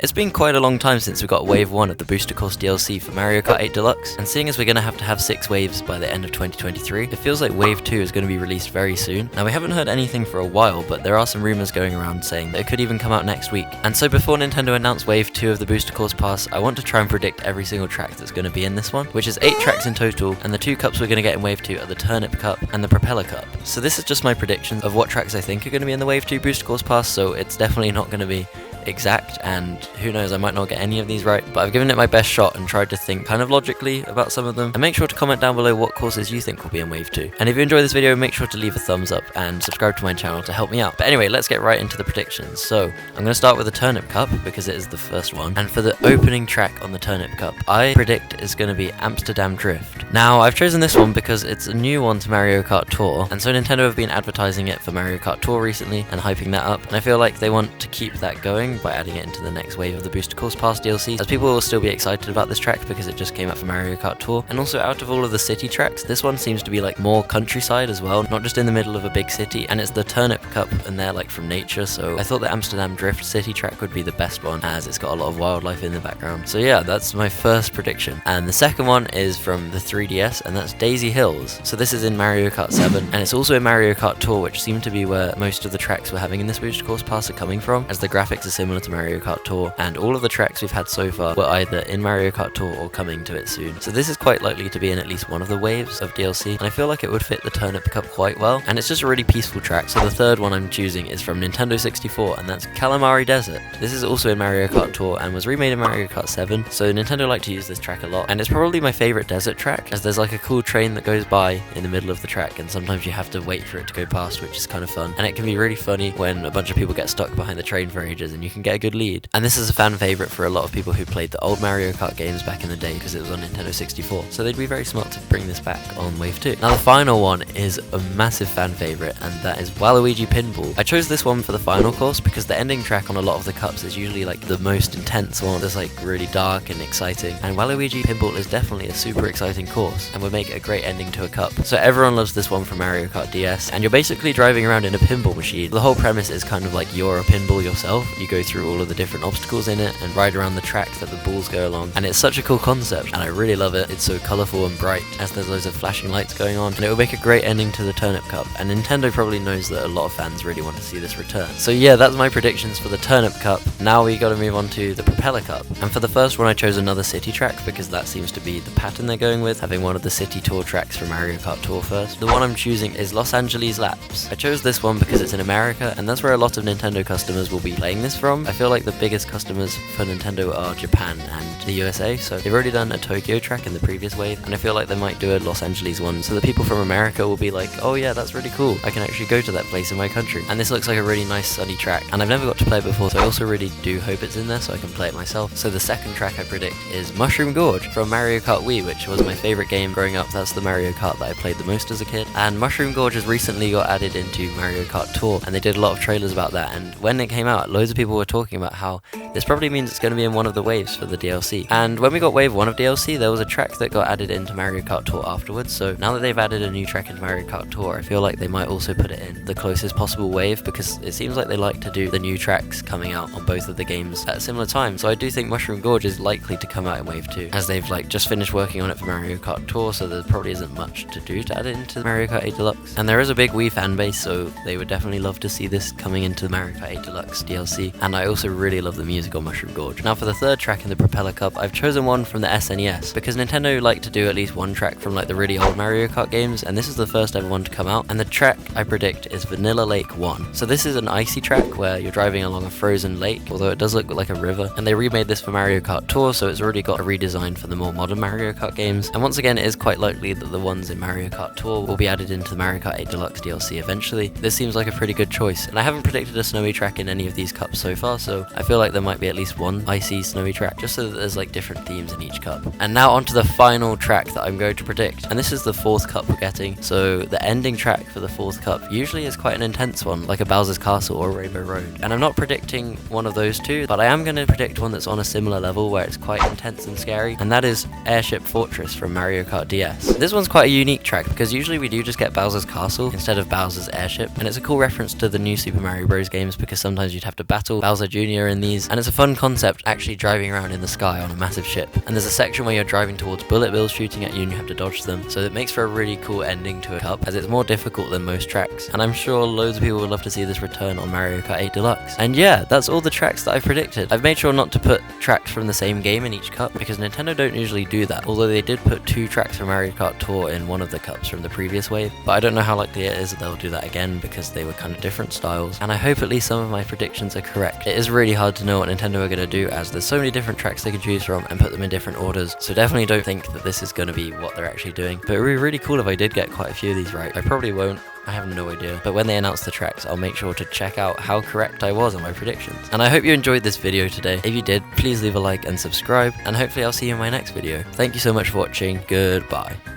It's been quite a long time since we got Wave 1 of the Booster Course DLC for Mario Kart 8 Deluxe, and seeing as we're going to have 6 waves by the end of 2023, it feels like Wave 2 is going to be released very soon. Now we haven't heard anything for a while, but there are some rumours going around saying that it could even come out next week. And so before Nintendo announce Wave 2 of the Booster Course Pass, I want to try and predict every single track that's going to be in this one, which is 8 tracks in total, and the 2 cups we're going to get in Wave 2 are the Turnip Cup and the Propeller Cup. So this is just my predictions of what tracks I think are going to be in the Wave 2 Booster Course Pass, so it's definitely not going to be exact, and who knows, I might not get any of these right, but I've given it my best shot and tried to think kind of logically about some of them. And make sure to comment down below what courses you think will be in Wave 2. And if you enjoyed this video, make sure to leave a thumbs up and subscribe to my channel to help me out. But anyway, let's get right into the predictions. So I'm going to start with the Turnip Cup because it is the first one, and for the opening track on the Turnip Cup, I predict is going to be Amsterdam Drift. Now I've chosen this one because it's a new one to Mario Kart Tour, and so Nintendo have been advertising it for Mario Kart Tour recently and hyping that up, and I feel like they want to keep that going by adding it into the next wave of the Booster Course Pass DLC, as people will still be excited about this track because it just came out for Mario Kart Tour. And also, out of all of the city tracks, this one seems to be like more countryside as well, not just in the middle of a big city, and it's the Turnip Cup and they're like from nature, so I thought the Amsterdam Drift city track would be the best one as it's got a lot of wildlife in the background. So yeah, that's my first prediction. And the second one is from the 3DS, and that's Daisy Hills. So this is in Mario Kart 7, and it's also in Mario Kart Tour, which seemed to be where most of the tracks we're having in this Booster Course Pass are coming from, as the graphics are similar to Mario Kart Tour, and all of the tracks we've had so far were either in Mario Kart Tour or coming to it soon. So this is quite likely to be in at least one of the waves of DLC, and I feel like it would fit the Turnip Cup quite well, and it's just a really peaceful track. So the third one I'm choosing is from Nintendo 64, and that's Calamari Desert. This is also in Mario Kart Tour and was remade in Mario Kart 7, so Nintendo like to use this track a lot, and it's probably my favourite desert track, as there's like a cool train that goes by in the middle of the track, and sometimes you have to wait for it to go past, which is kind of fun, and it can be really funny when a bunch of people get stuck behind the train for ages and you can get a good lead. And this is a fan favourite for a lot of people who played the old Mario Kart games back in the day because it was on Nintendo 64, so they'd be very smart to bring this back on Wave 2. Now the final one is a massive fan favourite, and that is Waluigi Pinball. I chose this one for the final course because the ending track on a lot of the cups is usually like the most intense one that's like really dark and exciting, and Waluigi Pinball is definitely a super exciting course and would make a great ending to a cup. So everyone loves this one from Mario Kart DS, and you're basically driving around in a pinball machine. The whole premise is kind of like you're a pinball yourself. You go through all of the different obstacles in it and ride around the track that the balls go along, and it's such a cool concept and I really love it. It's so colourful and bright as there's loads of flashing lights going on, and it will make a great ending to the Turnip Cup, and Nintendo probably knows that a lot of fans really want to see this return. So yeah, that's my predictions for the Turnip Cup. Now we gotta move on to the Propeller Cup, and for the first one I chose another city track because that seems to be the pattern they're going with, having one of the city tour tracks from Mario Kart Tour first. The one I'm choosing is Los Angeles Laps. I chose this one because it's in America, and that's where a lot of Nintendo customers will be playing this from. I feel like the biggest customers for Nintendo are Japan and the USA, so they've already done a Tokyo track in the previous wave, and I feel like they might do a Los Angeles one, so the people from America will be like, oh yeah, that's really cool, I can actually go to that place in my country. And this looks like a really nice sunny track, and I've never got to play it before, so I also really do hope it's in there so I can play it myself. So the second track I predict is Mushroom Gorge from Mario Kart Wii, which was my favourite game growing up. That's the Mario Kart that I played the most as a kid, and Mushroom Gorge has recently got added into Mario Kart Tour, and they did a lot of trailers about that, and when it came out, loads of people were talking about how this probably means it's going to be in one of the waves for the DLC. And when we got Wave 1 of DLC, there was a track that got added into Mario Kart Tour afterwards, so now that they've added a new track into Mario Kart Tour, I feel like they might also put it in the closest possible wave, because it seems like they like to do the new tracks coming out on both of the games at a similar time. So I do think Mushroom Gorge is likely to come out in Wave 2, as they've like just finished working on it for Mario Kart Tour, so there probably isn't much to do to add it into Mario Kart 8 Deluxe. And there is a big Wii fan base, so they would definitely love to see this coming into the Mario Kart 8 Deluxe DLC, and I also really love the music on Mushroom Gorge. Now for the third track in the Propeller Cup, I've chosen one from the SNES, because Nintendo like to do at least one track from like the really old Mario Kart games, and this is the first ever one to come out, and the track I predict is Vanilla Lake 1. So this is an icy track where you're driving along a frozen lake, although it does look like a river, and they remade this for Mario Kart Tour, so it's already got a redesign for the more modern Mario Kart games. And once again, it is quite likely that the ones in Mario Kart Tour will be added into the Mario Kart 8 Deluxe DLC eventually. This seems like a pretty good choice, and I haven't predicted a snowy track in any of these cups so far, so I feel like there might be at least one icy snowy track, just so that there's like different themes in each cup. And now onto the final track that I'm going to predict, and this is the fourth cup we're getting. So the ending track for the fourth cup usually is quite an intense one, like a Bowser's Castle or Rainbow Road, and I'm not predicting one of those two, but I am going to predict one that's on a similar level where it's quite intense and scary, and that is Airship Fortress from Mario Kart DS. This one's quite a unique track because usually we do just get Bowser's Castle instead of Bowser's Airship, and it's a cool reference to the new Super Mario Bros. Games because sometimes you'd have to battle Bowser Jr. in these, and it's a fun concept actually driving around in the sky on a massive ship. And there's a section where you're driving towards bullet bills shooting at you and you have to dodge them, so it makes for a really cool ending to a cup, as it's more difficult than most tracks. And I'm sure loads of people would love to see this return on Mario Kart 8 Deluxe. And yeah, that's all the tracks that I've predicted. I've made sure not to put tracks from the same game in each cup, because Nintendo don't usually do that, although they did put 2 tracks from Mario Kart Tour in one of the cups from the previous wave. But I don't know how likely it is that they'll do that again, because they were kind of different styles, and I hope at least some of my predictions are correct. It is really hard to know what Nintendo are going to do, as there's so many different tracks they can choose from and put them in different orders, so definitely don't think that this is going to be what they're actually doing. But it would be really cool if I did get quite a few of these right. I probably won't, I have no idea, but when they announce the tracks, I'll make sure to check out how correct I was on my predictions. And I hope you enjoyed this video today. If you did, please leave a like and subscribe, and hopefully I'll see you in my next video. Thank you so much for watching, goodbye.